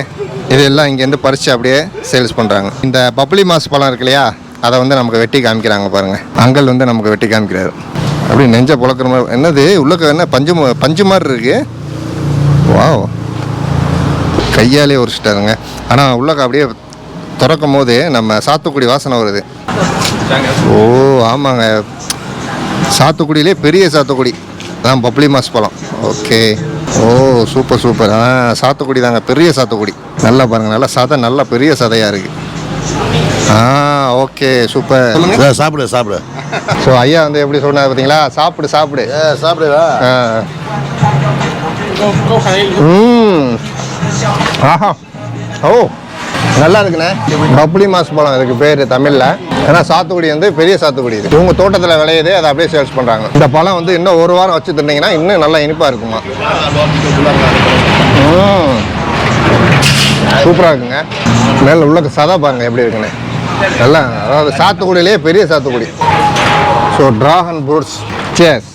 [SPEAKER 1] இதெல்லாம் இங்கேருந்து பறித்து அப்படியே சேல்ஸ் பண்ணுறாங்க. இந்த பப்ளி மாஸ் பழம் இருக்கு இல்லையா, அதை வந்து நமக்கு வெட்டி காமிக்கிறாங்க பாருங்கள். அங்கல் வந்து நமக்கு வெட்டி காமிக்கிறாரு. அப்படி நெஞ்ச புழக்கிற மாதிரி. என்னது உள்ளக்க என்ன பஞ்சு மாதிரி இருக்குது. வாவ். கையாலே உரிச்சிட்டாருங்க. ஆனால் உள்ளக்க அப்படியே திறக்கும் போது நம்ம சாத்துக்குடி வாசனை வருது. ஓ ஆமாங்க, சாத்துக்குடியிலே பெரிய சாத்துக்குடி அதான் பப்ளி மாஸ் பழம். ஓகே. ஓ சூப்பர் சூப்பர். சாத்துக்குடி தாங்க, பெரிய சாத்துக்குடி. நல்லா பாருங்கள், நல்லா சதை, நல்லா பெரிய சதையாக இருக்குது. Okay super. சொல்லுங்க.
[SPEAKER 2] சாப்பிடு சாப்பிடு.
[SPEAKER 1] ஸோ ஐயா வந்து எப்படி சொன்னார் பார்த்தீங்களா, சாப்பிடு சாப்பிடு
[SPEAKER 2] சாப்பிடுவா.
[SPEAKER 1] ஆஹா. ஓ நல்லா இருக்குண்ணே. பப்ளி மாஸ் பழம் இதுக்கு பேர் தமிழில். ஏன்னா சாத்துக்குடி வந்து பெரிய சாத்துக்குடி இது. இவங்க தோட்டத்தில் விளையுது, அதை அப்படியே சேல்ஸ் பண்ணுறாங்க. இந்த பழம் வந்து இன்னும் ஒரு வாரம் வச்சு தின்னீங்கன்னா இன்னும் நல்லா இனிப்பாக இருக்குமா. சூப்பராக இருக்குங்க. மேலே உள்ள சதா பாருங்க எப்படி இருக்குண்ணே. நல்லா, அதாவது சாத்துக்குடியிலே பெரிய சாத்துக்குடி. So dragon fruits. சேஸ்.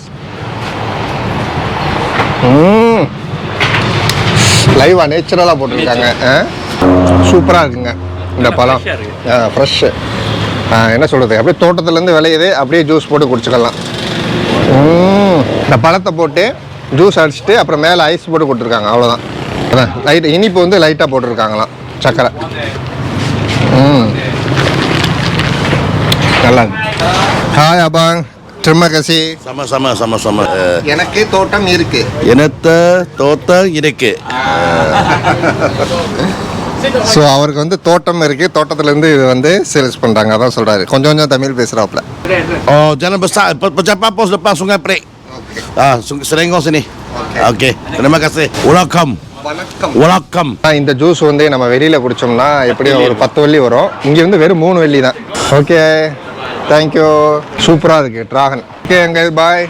[SPEAKER 1] லைவாக நேச்சுரலாக போட்டிருக்காங்க. சூப்பராக இருக்குங்க இந்த பழம். ஃப்ரெஷ்ஷு. என்ன சொல்கிறது, அப்படியே தோட்டத்துலேருந்து விளையுது, அப்படியே ஜூஸ் போட்டு குடிச்சுக்கலாம். இந்த பழத்தை போட்டு ஜூஸ் அடிச்சுட்டு அப்புறம் மேலே ஐஸ் போட்டு கொடுத்துருக்காங்க, அவ்வளோதான். அதான் லைட் இனிப்பு வந்து லைட்டாக போட்டிருக்காங்களாம், சக்கரை. நல்லா இருக்கு. Hi அபாங், terima kasih.
[SPEAKER 2] Sama-sama, sama-sama.
[SPEAKER 1] எனக்கு தோட்டம் இருக்கு.
[SPEAKER 2] எனக்கு தோட்டம் இருக்கு.
[SPEAKER 1] ஸோ அவருக்கு வந்து தோட்டம் இருக்குது, தோட்டத்துலேருந்து இது வந்து சேல்ஸ் பண்ணுறாங்க, அதான் சொல்கிறாரு. கொஞ்சம் கொஞ்சம் Tamil பேசுகிறாப்புல.
[SPEAKER 2] Oh, jalan besar. Pecah pos depan Sungai Prik. Serengong sini. Okey. Terima kasih. Welcome. Welcome.
[SPEAKER 1] இந்த ஜூஸ் வந்து நம்ம வெளியில் குடித்தோம்னா எப்படியும் ஒரு 10 வெள்ளி வரும். இங்கே வந்து வெறும் 3 வெள்ளி தான். Okay thank you. சூப்பராக இருக்குது ட்ராகன். ஓகே அங்கே பாய்.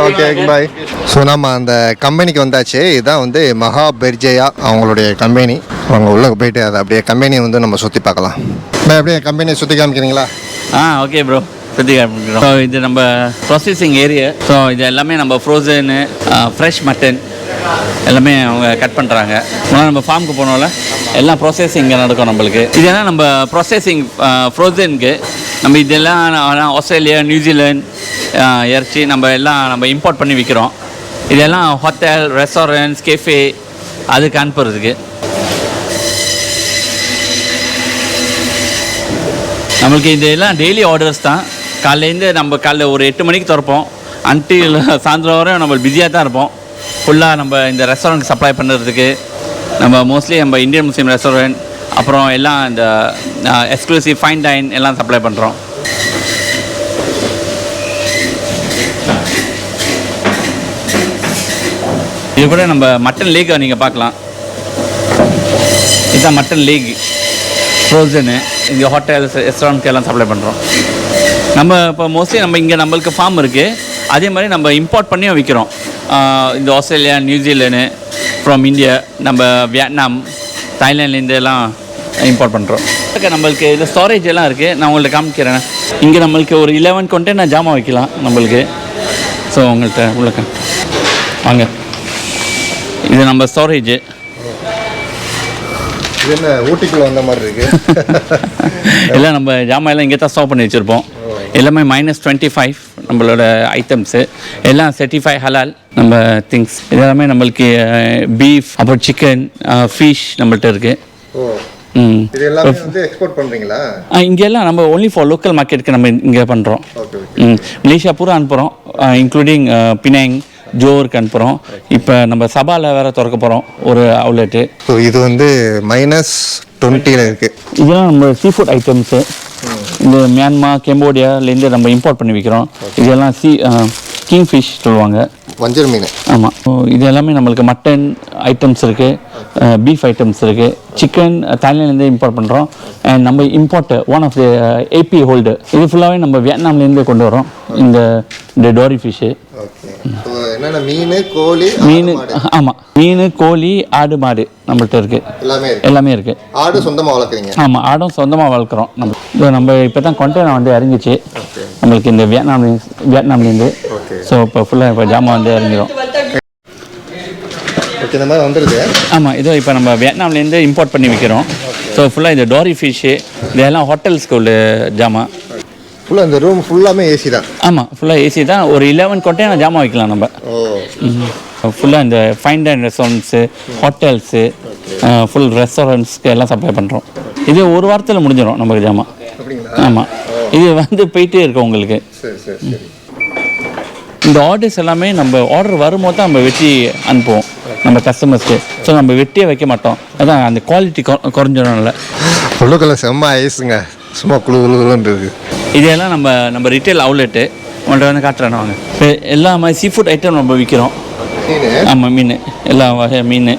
[SPEAKER 1] Okay bye. ஸோ நம்ம அந்த கம்பெனிக்கு வந்தாச்சு. இதுதான் வந்து மகா பெர்ஜயா அவங்களுடைய கம்பெனி. அவங்க உள்ளே போயிட்டு அதை அப்படியே கம்பெனியை வந்து நம்ம சுற்றி பார்க்கலாம். அப்படியே கம்பெனியை சுற்றி காமிக்கிறீங்களா?
[SPEAKER 4] ஓகே ப்ரோ, சுற்றி காமிக்கிறோம். ஸோ இது நம்ம ப்ராசஸிங் ஏரியா. ஸோ இது எல்லாமே நம்ம ஃப்ரோசனு, ஃப்ரெஷ் மட்டன் எல்லாமே அவங்க கட் பண்ணுறாங்க. முன்னாடி நம்ம ஃபார்முக்கு போனோம்ல, எல்லாம் ப்ராசஸிங் இங்கே நடக்கும் நம்மளுக்கு. இதெல்லாம் நம்ம ப்ராசஸிங் ஃப்ரோசனுக்கு நம்ம இதெல்லாம் ஆஸ்திரேலியா, நியூசிலாந்து இறச்சி நம்ம இம்போர்ட் பண்ணி விற்கிறோம். இதெல்லாம் ஹோட்டல், ரெஸ்டாரண்ட்ஸ், கேஃபே அதுக்கு அனுப்புறதுக்கு. நம்மளுக்கு இதெல்லாம் டெய்லி ஆர்டர்ஸ் தான். காலையிலேருந்து நம்ம காலைல ஒரு 8 மணிக்கு திறப்போம், அன்டில் சாயந்தரம் வரை நம்ம பிஸியாக தான் இருப்போம். ஃபுல்லாக நம்ம இந்த ரெஸ்டாரண்ட்க்கு சப்ளை பண்ணுறதுக்கு நம்ம மோஸ்ட்லி நம்ம இந்தியன் முஸ்லீம் ரெஸ்டாரண்ட், அப்புறம் எல்லாம் இந்த எக்ஸ்க்ளூசிவ் ஃபைன் டைன் எல்லாம் சப்ளை பண்ணுறோம். இது கூட நம்ம மட்டன் லீக்கை நீங்கள் பார்க்கலாம். இதுதான் மட்டன் லீக் ஃப்ரோசனு. இங்கே ஹோட்டல்ஸ், ரெஸ்டாரண்ட்க்கு எல்லாம் சப்ளை பண்ணுறோம். நம்ம இப்போ மோஸ்ட்லி நம்ம இங்கே நம்மளுக்கு ஃபார்ம் இருக்குது, அதே மாதிரி நம்ம இம்போர்ட் பண்ணியும் விற்கிறோம். இந்த ஆஸ்திரேலியா, நியூசிலாந்து, ஃப்ரம் இந்தியா, நம்ம வியட்நாம், தாய்லாண்ட்லேருந்து எல்லாம் இம்போர்ட் பண்ணுறோம். நம்மளுக்கு இதில் ஸ்டோரேஜ் எல்லாம் இருக்குது, நான் உங்கள்கிட்ட காமிக்கிறேன். இங்கே நம்மளுக்கு ஒரு 11 கண்டெய்னர் ஜாமான் வைக்கலாம் நம்மளுக்கு. ஸோ உங்கள்கிட்ட உள்ளக்க வாங்க, இது நம்ம ஸ்டோரேஜு.
[SPEAKER 1] என்ன ஊட்டிக்குள்ள வந்த மாதிரி இருக்கு.
[SPEAKER 4] எல்லாம் நம்ம ஜாமான் எல்லாம் இங்கே தான் ஸ்டோர் பண்ணி வச்சுருப்போம். எல்லாமே -25 நம்மளோட ஐட்டம்ஸு, எல்லாம் certified ஹலால் நம்ம திங்ஸ். இதெல்லாமே நம்மளுக்கு பீஃப், அப்புறம் சிக்கன், ஃபிஷ் நம்மள்ட்ட இருக்குது.
[SPEAKER 1] இது எல்லாமே வந்து எக்ஸ்போர்ட் பண்ணுறீங்களா?
[SPEAKER 4] இங்கெல்லாம் நம்ம ஒன்லி ஃபார் லோக்கல் மார்க்கெட்டுக்கு நம்ம இங்கே பண்ணுறோம். மலேசியா பூரா அனுப்புகிறோம், இன்க்ளூடிங் பினாங், ஜோருக்கு அனுப்புகிறோம். இப்போ நம்ம சபாவில் வேறு திறக்க போகிறோம் ஒரு அவுட்லெட்டு.
[SPEAKER 1] ஸோ இது வந்து -20 இருக்குது.
[SPEAKER 4] இதெல்லாம் நம்ம சீ ஃபுட் ஐட்டம்ஸு. இந்த மியான்மார், கம்போடியாலேருந்து நம்ம இம்போர்ட் பண்ணி விற்கிறோம். இதெல்லாம் கிங் ஃபிஷ் சொல்லுவாங்க,
[SPEAKER 1] வஞ்சர் மீன்.
[SPEAKER 4] ஆமாம். இது எல்லாமே நம்மளுக்கு மட்டன் ஐட்டம்ஸ் இருக்குது, பீஃப் ஐட்டம்ஸ் இருக்குது, சிக்கன் தாய்லாண்ட்லேருந்து இம்போர்ட் பண்ணுறோம். அண்ட் நம்ம import one of the AB hold. இது ஃபுல்லாகவே நம்ம வியட்நாம்லேருந்து கொண்டு வரோம். இந்த டோரி ஃபிஷ்ஷு.
[SPEAKER 1] என்னென்ன மீன், கோழி,
[SPEAKER 4] மீன். ஆமாம், மீன், கோழி, ஆடு, மாடு நம்மள்ட்ட இருக்குது. எல்லாமே இருக்குது.
[SPEAKER 1] ஆடு சொந்தமாக வளர்க்குறீங்க? ஆமாம்,
[SPEAKER 4] ஆடும் சொந்தமாக வளர்க்குறோம். நம்ம இப்போ தான் கண்டெய்னர் வந்து இறங்கிச்சு நம்மளுக்கு இந்த வியட்நாம்லேருந்து. ஸோ இப்போ ஃபுல்லாக இப்போ ஜாமான் வந்து இறங்கிடும்.
[SPEAKER 1] இந்த மாதிரி வந்துடுது.
[SPEAKER 4] ஆமாம், இதோ இப்போ நம்ம வியட்நாம்லேருந்து இம்போர்ட் பண்ணி விற்கிறோம். ஸோ ஃபுல்லாக இந்த டோரி ஃபிஷ்ஷு இதெல்லாம் ஹோட்டல்ஸ்க்கு உள்ள ஜாமான்.
[SPEAKER 1] ஃபுல்லாக இந்த ரூம் ஃபுல்லாமே ஏசி தான்?
[SPEAKER 4] ஆமாம், ஃபுல்லாக ஏசி தான். ஒரு 11 கண்டெய்னர் ஜாமான் வைக்கலாம் நம்ம. ஃபுல்லாக இந்த fine dine restaurants, hotels, full ரெஸ்டாரண்ட்ஸ்க்கு எல்லாம் சப்ளை பண்ணுறோம். இது ஒரு வாரத்தில் முடிஞ்சிடும் நமக்கு ஜாமான். ஆமாம், இது வந்து போயிட்டே இருக்கும் உங்களுக்கு. இந்த ஆர்டர்ஸ் எல்லாமே நம்ம ஆர்டர் வரும்போது தான் நம்ம வெட்டி அனுப்புவோம் நம்ம கஸ்டமர்ஸ்க்கு. ஸோ நம்ம வெட்டியே வைக்க மாட்டோம். அதான் அந்த குவாலிட்டி குறைஞ்சிடும்ல.
[SPEAKER 1] உள்ளுக்குள்ள செம்ம ஐஸுங்க, சும்மா குழுன்னு இருக்குது.
[SPEAKER 4] இதெல்லாம் நம்ம ரிட்டைல் அவுட்லெட்டு ஒன்றை வந்து காட்டுறேன் வாங்க. எல்லா மாதிரி சீ ஃபுட் ஐட்டம் நம்ம விற்கிறோம். ஆமாம், மீன், எல்லா வகை மீன்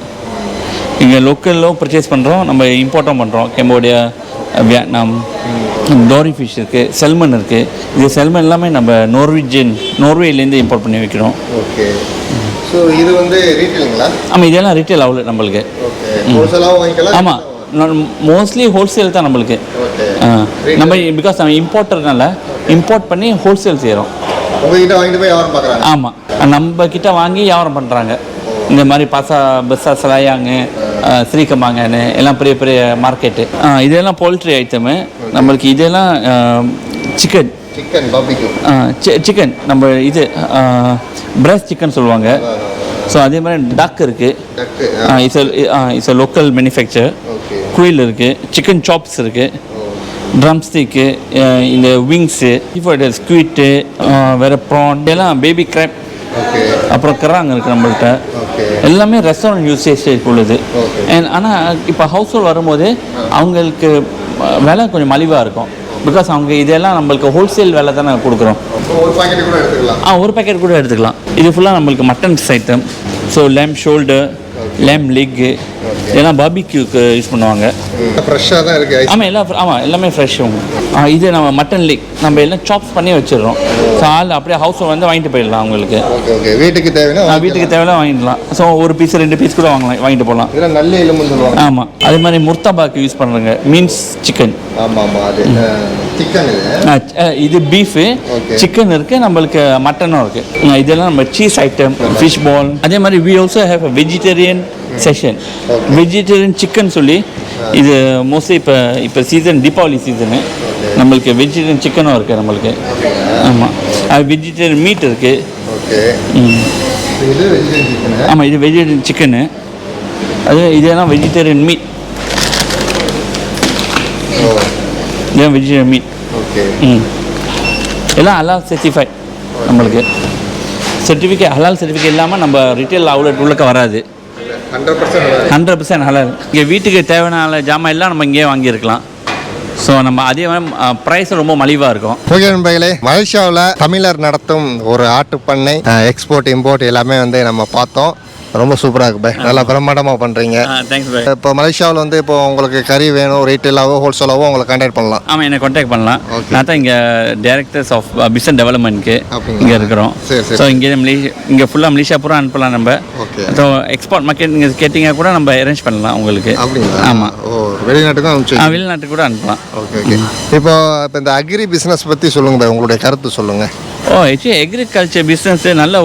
[SPEAKER 4] இங்கே லோக்கலும் பர்ச்சேஸ் பண்ணுறோம், நம்ம இம்போர்ட்டும் பண்ணுறோம். கம்போடியா, வியட்நாம், டோரி ஃபிஷ் இருக்குது, செல்மன் இருக்குது. இது செல்மன் எல்லாமே நம்ம நோர்வேலேருந்து இம்போர்ட் பண்ணி வைக்கிறோம்.
[SPEAKER 1] ஓகே. ஸோ இது வந்து ரீட்டெயிலுங்களா? ஆமாம்,
[SPEAKER 4] இதெல்லாம் ரீட்டைல் அவுட்லெட் நம்மளுக்கு. ஆமாம், மோஸ்ட்லி ஹோல்சேல் தான் நம்மளுக்கு. நம்ம பிகாஸ் நம்ம இம்போர்ட்டர்னால இம்போர்ட் பண்ணி ஹோல்சேல் செய்கிறோம்.
[SPEAKER 1] உங்ககிட்ட வாங்கிட்டு போய் வியாபாரம் பார்க்குறாங்க.
[SPEAKER 4] ஆமாம், நம்ம கிட்ட வாங்கி வியாபாரம் பண்ணுறாங்க. இந்த மாதிரி பஸ்ஸா சலாயாங்க, ஸ்ரீகமாங்கன்னு எல்லாம் பெரிய பெரிய மார்க்கெட்டு. இதெல்லாம் போல்ட்ரி ஐட்டமு நம்மளுக்கு. இதெல்லாம் சிக்கன் நம்ம இது பிரஸ்ட் சிக்கன் சொல்லுவாங்க. ஸோ அதே மாதிரி டக் இருக்குது, இட்ஸ் லோக்கல் மேனுஃபேக்சர். குயில் இருக்குது, சிக்கன் சாப்ஸ் இருக்குது, ட்ரம் ஸ்டிக்கு, இந்த விங்ஸு, ஸ்குவிட்டு, வேறு ப்ரான், இதெல்லாம் பேபி கிராப், அப்புறம் கராங்க இருக்குது நம்மள்கிட்ட. எல்லாமே ரெஸ்டாரண்ட் யூசேஜ் உள்ளது. ஆனால் இப்போ ஹவுஸ் ஹோல்ட் வரும்போது அவங்களுக்கு விலை கொஞ்சம் மலிவாக இருக்கும். பிகாஸ் அவங்க இதெல்லாம் நம்மளுக்கு ஹோல்சேல் விலை தான் நாங்கள் கொடுக்குறோம். ஒரு பேக்கெட் கூட எடுத்துக்கலாம். இது ஃபுல்லாக நம்மளுக்கு muttons item. So lamb shoulder, lamb leg, இதெல்லாம் பார்பிக்யூக்கு யூஸ் பண்ணுவாங்க.
[SPEAKER 1] ஃப்ரெஷ்ஷாக தான் இருக்குது.
[SPEAKER 4] ஆமாம், எல்லாமே ஃப்ரெஷ். இது நம்ம மட்டன் லெக் நம்ம எல்லாம் சாப்ஸ் பண்ணி வச்சிடுறோம். ஸோ அப்படியே ஹவுஸ் வந்து வாங்கிட்டு போயிடலாம் அவங்களுக்கு.
[SPEAKER 1] வீட்டுக்கு தேவையான
[SPEAKER 4] வாங்கிடலாம். ஸோ ஒரு பீஸ் 2 பீஸ் கூட வாங்கிட்டு போகலாம்.
[SPEAKER 1] நல்ல எலும்பு சொல்லுவாங்க.
[SPEAKER 4] ஆமாம், அதே மாதிரி முர்த்தாபாக்கு யூஸ் பண்ணுறாங்க, மீன்ஸ் சிக்கன். இது பீஃபு, சிக்கன் இருக்குது, நம்மளுக்கு மட்டனும் இருக்குது. இதெல்லாம் நம்ம சீஸ் ஐட்டம், ஃபிஷ் பால். அதே மாதிரி we also have a vegetarian session. Vegetarian chicken சொல்லி இது மோஸ்ட்லி இப்போ சீசன், தீபாவளி சீசனு. நம்மளுக்கு வெஜிடேரியன் சிக்கனும் இருக்குது நம்மளுக்கு. ஆமாம், அது வெஜிடேரியன் மீட் இருக்குது. ஆமாம், இது வெஜிடேரியன் சிக்கனு. இதெல்லாம் வெஜிடேரியன் மீட். இதெல்லாம் வெஜிடேரியன் மீட். எல்லாம் ஹலால் சர்டிஃபைட் நம்மளுக்கு. ஹலால் சர்டிஃபிகேட் இல்லாமல் நம்ம ரிட்டைல் அவுட்லெட் உள்ளக்க வராது. 100% ஹலால். இங்கே வீட்டுக்கு தேவையான ஜாமான் எல்லாம் நம்ம இங்கேயே வாங்கியிருக்கலாம். ஸோ நம்ம அதே மாதிரி ப்ரைஸ் ரொம்ப மலிவாக இருக்கும்.
[SPEAKER 1] ஓகே நண்பர்களே, மலேசியாவில் தமிழர் நடத்தும் ஒரு ஆட்டு பண்ணை, எக்ஸ்போர்ட் இம்போர்ட் எல்லாமே வந்து நம்ம பார்த்தோம். ரொம்ப சூப்பராக இருக்கு பை, நல்லா பிரம்மாண்டமாக பண்ணுறீங்க.
[SPEAKER 4] Thanks bye.
[SPEAKER 1] இப்போ மலேசியாவில் வந்து இப்போ உங்களுக்கு கறி வேணும், ரீட்டெயிலாவோ ஹோல்சேலாவோ உங்களை கான்டாக்ட் பண்ணலாம்.
[SPEAKER 4] ஆமாம், என்னை கான்டாக்ட் பண்ணலாம். நான் தான் இங்கே டைரக்டர்ஸ் ஆஃப் பிஸ்னஸ் டெவலப்மெண்ட்க்கு இங்கே இருக்கிறோம். ஸோ இங்கே ஃபுல்லாக மலேசியா பூரா அனுப்பலாம் நம்ம. ஸோ எக்ஸ்போர்ட் மார்க்கெட் நீங்கள் கேட்டிங்கன்னா கூட நம்ம அரேஞ்ச் பண்ணலாம் உங்களுக்கு.
[SPEAKER 1] அப்படிங்களா?
[SPEAKER 4] ஆமாம்,
[SPEAKER 1] வெளிநாட்டுக்கும் அனுப்பிச்சு.
[SPEAKER 4] வெளிநாட்டுக்கு கூட அனுப்பலாம்.
[SPEAKER 1] ஓகே. இப்போ இந்த அக்ரி பிஸ்னஸ் பற்றி சொல்லுங்கள் பை, உங்களுடைய கருத்து சொல்லுங்கள்.
[SPEAKER 4] ஆக்சுவலி எக்ரிகல்ச்சர் பிஸ்னஸ் நல்ல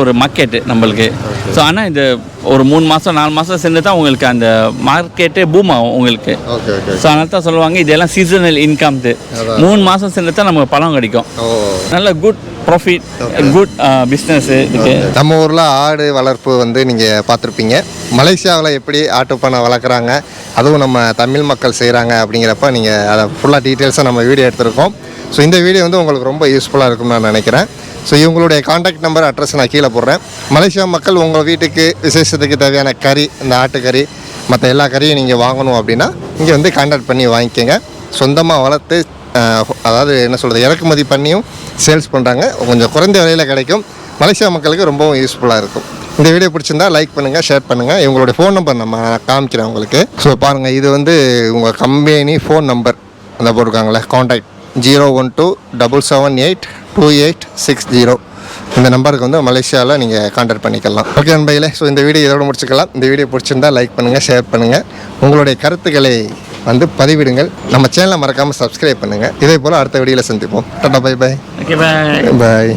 [SPEAKER 4] ஒரு மார்க்கெட்டு நம்மளுக்கு. ஸோ ஆனால் இது ஒரு 3 மாதம் 4 மாதம் சென்று தான் உங்களுக்கு அந்த மார்க்கெட்டே பூம் ஆகும் உங்களுக்கு. ஸோ அதனால தான் சொல்லுவாங்க இதெல்லாம் சீசனல் இன்கம். 3 மாதம் சென்று தான் நமக்கு பணம் கிடைக்கும். நல்ல குட் ப்ராஃபிட், குட் பிஸ்னஸ் இருக்கு.
[SPEAKER 1] நம்ம ஊரில் ஆடு வளர்ப்பு வந்து நீங்கள் பார்த்துருப்பீங்க. மலேசியாவில் எப்படி ஆட்டு பண்ணை வளர்க்குறாங்க, அதுவும் நம்ம தமிழ் மக்கள் செய்கிறாங்க அப்படிங்கிறப்ப நீங்கள் அதை ஃபுல்லாக டீட்டெயில்ஸாக நம்ம வீடியோ எடுத்திருக்கோம். ஸோ இந்த வீடியோ வந்து உங்களுக்கு ரொம்ப யூஸ்ஃபுல்லாக இருக்கும்னு நான் நினைக்கிறேன். ஸோ இவங்களுடைய காண்டாக்ட் நம்பர், அட்ரஸ் நான் கீழே போடுறேன். மலேசியா மக்கள் உங்கள் வீட்டுக்கு விசேஷத்துக்கு தேவையான கறி, இந்த ஆட்டுக்கறி, மற்ற எல்லா கறியும் நீங்கள் வாங்கணும் அப்படின்னா இங்கே வந்து காண்டாக்ட் பண்ணி வாங்கிக்கோங்க. சொந்தமாக வளர்த்து, அதாவது என்ன சொல்கிறது, இறக்குமதி பண்ணியும் சேல்ஸ் பண்ணுறாங்க. கொஞ்சம் குறைந்த விலையில் கிடைக்கும். மலேசியா மக்களுக்கு ரொம்பவும் யூஸ்ஃபுல்லாக இருக்கும். இந்த வீடியோ பிடிச்சிருந்தா லைக் பண்ணுங்கள், ஷேர் பண்ணுங்கள். இவங்களுடைய ஃபோன் நம்பர் நம்ம காமிக்கிறேன் உங்களுக்கு. ஸோ பாருங்கள், இது வந்து உங்கள் கம்பெனி ஃபோன் நம்பர் அந்த போட்டிருக்காங்களே, காண்டாக்ட் 01277828660. இந்த நம்பருக்கு வந்து மலேசியாவில் நீங்கள் கான்டாக்ட் பண்ணிக்கலாம். ஓகே நண்பர்களே, ஸோ இந்த வீடியோ இதோட முடிச்சுக்கலாம். இந்த வீடியோ பிடிச்சிருந்தா லைக் பண்ணுங்கள், ஷேர் பண்ணுங்கள். உங்களுடைய கருத்துக்களை வந்து பதிவிடுங்கள். நம்ம சேனலை மறக்காமல் சப்ஸ்கிரைப் பண்ணுங்கள். இதே போல் அடுத்த வீடியோவில் சந்திப்போம். டாடா, பை பை.
[SPEAKER 4] Okay, bye.
[SPEAKER 1] பாய்.